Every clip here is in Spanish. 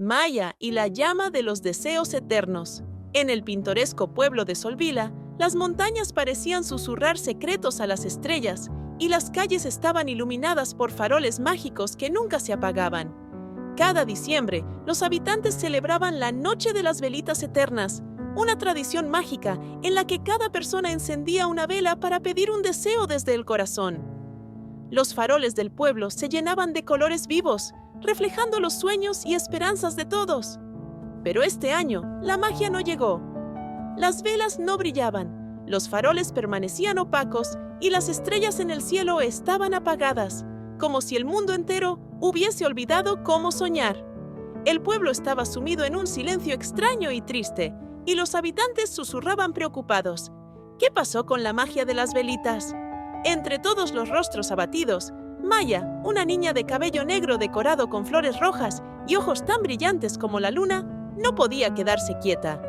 Maya y la llama de los deseos eternos. En el pintoresco pueblo de Solvila, las montañas parecían susurrar secretos a las estrellas y las calles estaban iluminadas por faroles mágicos que nunca se apagaban. Cada diciembre, los habitantes celebraban la Noche de las Velitas Eternas, una tradición mágica en la que cada persona encendía una vela para pedir un deseo desde el corazón. Los faroles del pueblo se llenaban de colores vivos, reflejando los sueños y esperanzas de todos. Pero este año, la magia no llegó. Las velas no brillaban, los faroles permanecían opacos y las estrellas en el cielo estaban apagadas, como si el mundo entero hubiese olvidado cómo soñar. El pueblo estaba sumido en un silencio extraño y triste, y los habitantes susurraban preocupados. ¿Qué pasó con la magia de las velitas? Entre todos los rostros abatidos, Maya, una niña de cabello negro decorado con flores rojas y ojos tan brillantes como la luna, no podía quedarse quieta.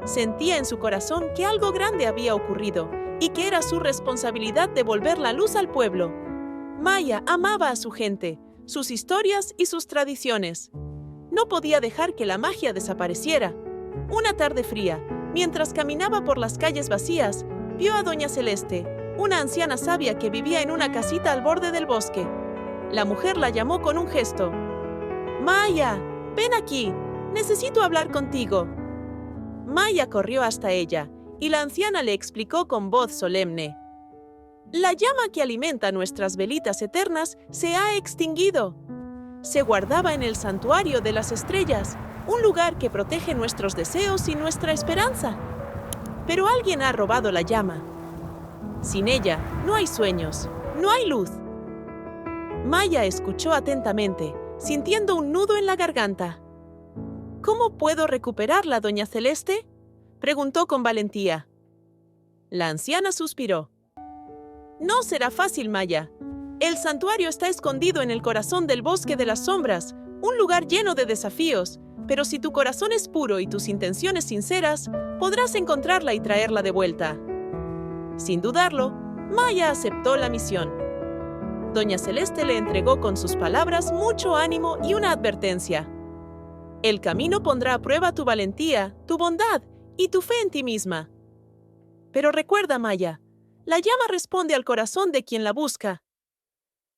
Sentía en su corazón que algo grande había ocurrido y que era su responsabilidad devolver la luz al pueblo. Maya amaba a su gente, sus historias y sus tradiciones. No podía dejar que la magia desapareciera. Una tarde fría, mientras caminaba por las calles vacías, vio a Doña Celeste, una anciana sabia que vivía en una casita al borde del bosque. La mujer la llamó con un gesto. «Maya, ven aquí, necesito hablar contigo». Maya corrió hasta ella, y la anciana le explicó con voz solemne. «La llama que alimenta nuestras velitas eternas se ha extinguido. Se guardaba en el santuario de las estrellas, un lugar que protege nuestros deseos y nuestra esperanza. Pero alguien ha robado la llama. Sin ella, no hay sueños, no hay luz». Maya escuchó atentamente, sintiendo un nudo en la garganta. «¿Cómo puedo recuperarla, Doña Celeste?», preguntó con valentía. La anciana suspiró. «No será fácil, Maya. El santuario está escondido en el corazón del bosque de las sombras, un lugar lleno de desafíos, pero si tu corazón es puro y tus intenciones sinceras, podrás encontrarla y traerla de vuelta». Sin dudarlo, Maya aceptó la misión. Doña Celeste le entregó con sus palabras mucho ánimo y una advertencia. «El camino pondrá a prueba tu valentía, tu bondad y tu fe en ti misma. Pero recuerda, Maya, la llama responde al corazón de quien la busca.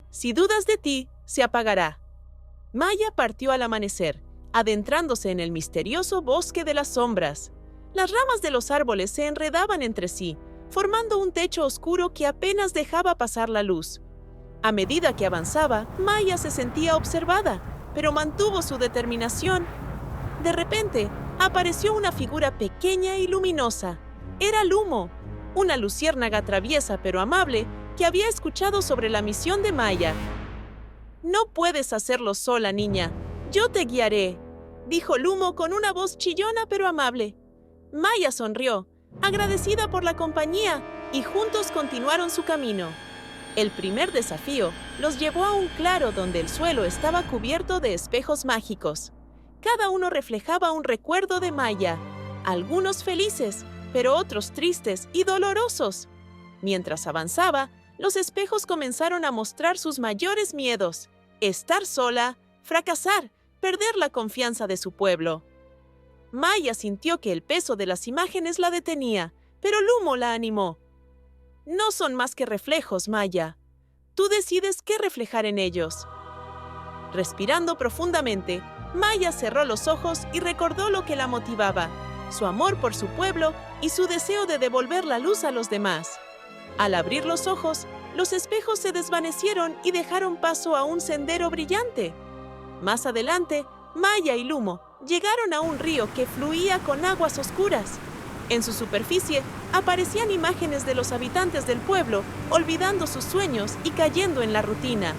Si dudas de ti, se apagará». Maya partió al amanecer, adentrándose en el misterioso bosque de las sombras. Las ramas de los árboles se enredaban entre sí, formando un techo oscuro que apenas dejaba pasar la luz. A medida que avanzaba, Maya se sentía observada, pero mantuvo su determinación. De repente, apareció una figura pequeña y luminosa. Era Lumo, una luciérnaga traviesa pero amable que había escuchado sobre la misión de Maya. «No puedes hacerlo sola, niña. Yo te guiaré», dijo Lumo con una voz chillona pero amable. Maya sonrió, agradecida por la compañía, y juntos continuaron su camino. El primer desafío los llevó a un claro donde el suelo estaba cubierto de espejos mágicos. Cada uno reflejaba un recuerdo de Maya, algunos felices, pero otros tristes y dolorosos. Mientras avanzaba, los espejos comenzaron a mostrar sus mayores miedos: estar sola, fracasar, perder la confianza de su pueblo. Maya sintió que el peso de las imágenes la detenía, pero Lumo la animó. «No son más que reflejos, Maya. Tú decides qué reflejar en ellos». Respirando profundamente, Maya cerró los ojos y recordó lo que la motivaba: su amor por su pueblo y su deseo de devolver la luz a los demás. Al abrir los ojos, los espejos se desvanecieron y dejaron paso a un sendero brillante. Más adelante, Maya y Lumo llegaron a un río que fluía con aguas oscuras. En su superficie aparecían imágenes de los habitantes del pueblo, olvidando sus sueños y cayendo en la rutina.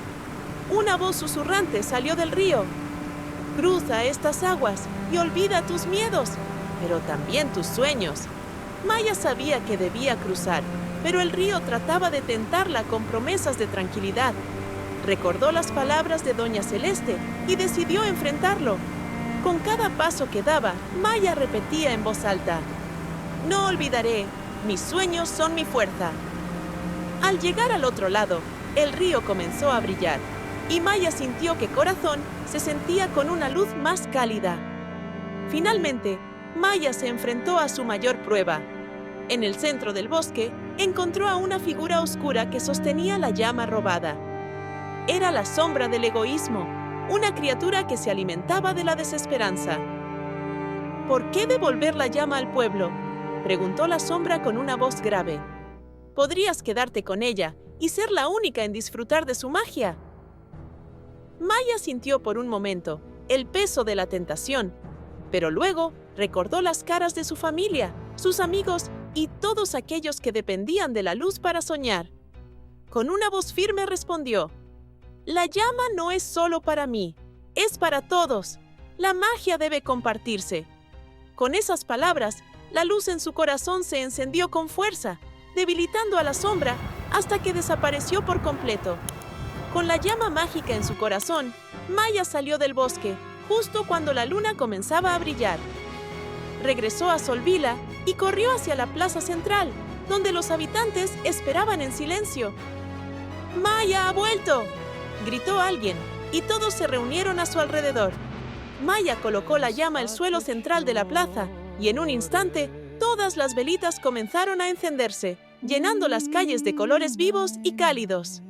Una voz susurrante salió del río. «Cruza estas aguas y olvida tus miedos, pero también tus sueños». Maya sabía que debía cruzar, pero el río trataba de tentarla con promesas de tranquilidad. Recordó las palabras de Doña Celeste y decidió enfrentarlo. Con cada paso que daba, Maya repetía en voz alta: «No olvidaré, mis sueños son mi fuerza». Al llegar al otro lado, el río comenzó a brillar, y Maya sintió que Corazón se sentía con una luz más cálida. Finalmente, Maya se enfrentó a su mayor prueba. En el centro del bosque, encontró a una figura oscura que sostenía la llama robada. Era la sombra del egoísmo, una criatura que se alimentaba de la desesperanza. ¿Por qué devolver la llama al pueblo?, preguntó la sombra con una voz grave. Podrías quedarte con ella y ser la única en disfrutar de su magia. Maya sintió por un momento el peso de la tentación, pero luego recordó las caras de su familia, sus amigos y todos aquellos que dependían de la luz para soñar. Con una voz firme respondió: «La llama no es solo para mí, es para todos. La magia debe compartirse». Con esas palabras, la luz en su corazón se encendió con fuerza, debilitando a la sombra hasta que desapareció por completo. Con la llama mágica en su corazón, Maya salió del bosque justo cuando la luna comenzaba a brillar. Regresó a Solvila y corrió hacia la plaza central, donde los habitantes esperaban en silencio. «¡Maya ha vuelto!», gritó alguien, y todos se reunieron a su alrededor. Maya colocó la llama al suelo central de la plaza, y en un instante, todas las velitas comenzaron a encenderse, llenando las calles de colores vivos y cálidos.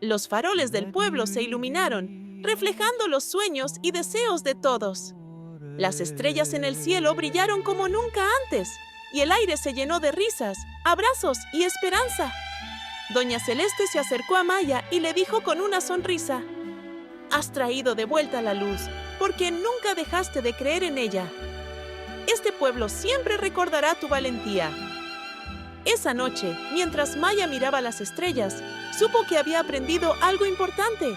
Los faroles del pueblo se iluminaron, reflejando los sueños y deseos de todos. Las estrellas en el cielo brillaron como nunca antes, y el aire se llenó de risas, abrazos y esperanza. Doña Celeste se acercó a Maya y le dijo con una sonrisa: «Has traído de vuelta la luz, porque nunca dejaste de creer en ella. Este pueblo siempre recordará tu valentía». Esa noche, mientras Maya miraba las estrellas, supo que había aprendido algo importante.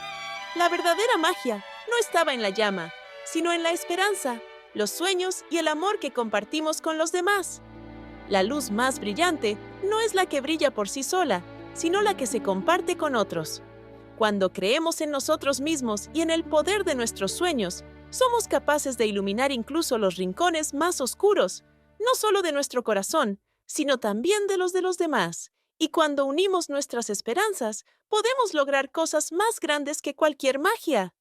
La verdadera magia no estaba en la llama, sino en la esperanza, los sueños y el amor que compartimos con los demás. La luz más brillante no es la que brilla por sí sola, sino la que se comparte con otros. Cuando creemos en nosotros mismos y en el poder de nuestros sueños, somos capaces de iluminar incluso los rincones más oscuros, no solo de nuestro corazón, sino también de los demás. Y cuando unimos nuestras esperanzas, podemos lograr cosas más grandes que cualquier magia.